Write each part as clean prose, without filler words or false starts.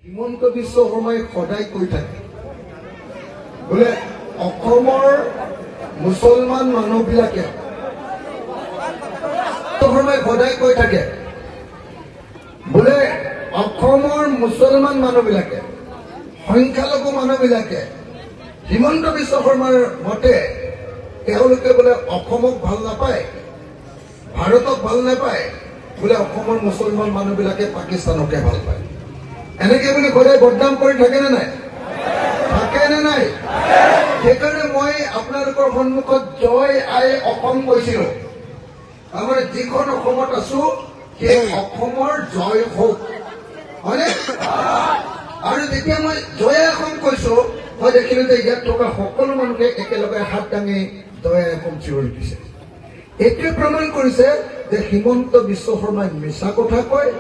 হিমন্ত বিশ্ব শৰ্মাই সদায় কৈ থাকে বোলে অসমৰ মুছলমান মানুহবিলাকে শৰ্মাই সদায় কৈ থাকে বোলে অসমৰ মুছলমান মানুহবিলাকে সংখ্যালঘু মানুহবিলাকে হিমন্ত বিশ্ব শৰ্মাৰ মতে তেওঁলোকে বোলে অসমক ভাল নাপায়, ভাৰতক ভাল নাপায়, বোলে অসমৰ মুছলমান মানুহবিলাকে পাকিস্তানকে ভাল পায়। এনেকে বুলি সদায় বদনাম কৰি থাকেনে নাই? থাকেনে নাই? সেইকাৰণে মই আপোনালোকৰ সন্মুখত জয় আই অসম কৈছিলো। আমাৰ যিখন অসমত আছো সেই অসমৰ জয় হওক, হয়নে? আৰু যেতিয়া মই জয় আই অসম কৈছো, মই দেখিলো যে ইয়াত থকা সকলো মানুহে একেলগে হাত দাঙি জয় আই অসম চিঞৰি দিছে। এইটোৱে প্ৰমাণ কৰিছে যে হিমন্ত বিশ্ব শৰ্মাই মিছা কথা কয়,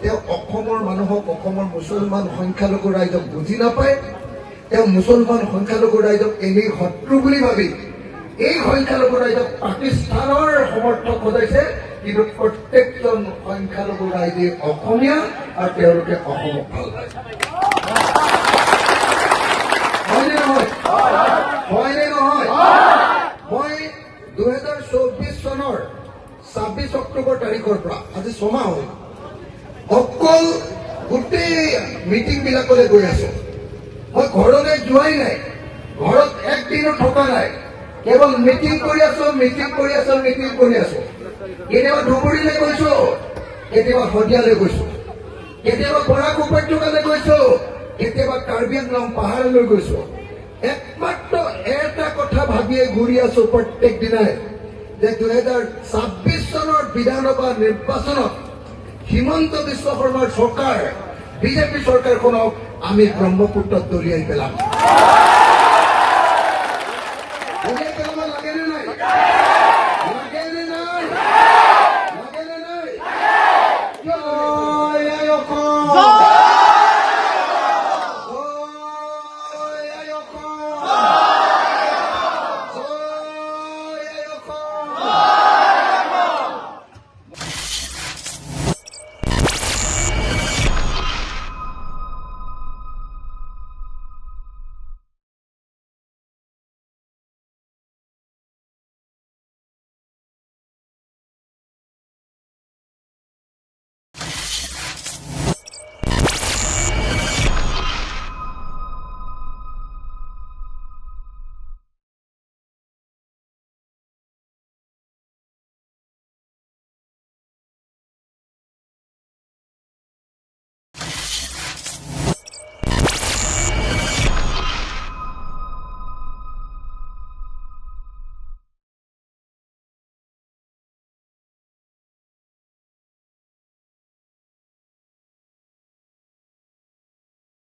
তেওঁ অসমৰ মানুহক, অসমৰ মুছলমান সংখ্যালঘু ৰাইজক বুজি নাপায়, তেওঁ মুছলমান সংখ্যালঘু ৰাইজক এনেই শত্ৰু বুলি ভাবি এই সংখ্যালঘু ৰাইজক পাকিস্তানৰ সমৰ্থক সজাইছে। কিন্তু প্ৰত্যেকজন সংখ্যালঘু ৰাইজে অসমীয়া আৰু তেওঁলোকে অসমক ভাল পায়। হয়নে নহয়? হয়নে নহয়? মই 2024 চনৰ 26 অক্টোবৰ তাৰিখৰ পৰা আজি 6 মাহ হ'ল অকল গোটেই মিটিং বিলাকলৈ গৈ আছো। মই ঘৰলৈ যোৱাই নাই, ঘৰত একদিনো থকা নাই, কেৱল মিটিং কৰি আছো, মিটিং কৰি আছো, মিটিং কৰি আছো। কেতিয়াবা ধুবুৰীলৈ গৈছো, কেতিয়াবা শদিয়ালৈ গৈছো, কেতিয়াবা বৰাক উপত্যকালৈ গৈছো, কেতিয়াবা কাৰ্বি আংলং পাহাৰলৈ গৈছো। একমাত্ৰ এটা কথা ভাবিয়ে ঘূৰি আছো প্ৰত্যেক দিনাই যে 2026 চনৰ বিধানসভা নিৰ্বাচনত হিমন্ত বিশ্ব শৰ্মাৰ চৰকাৰ, বিজেপি চৰকাৰখনক আমি ব্ৰহ্মপুত্ৰত দলিয়াই পেলাম।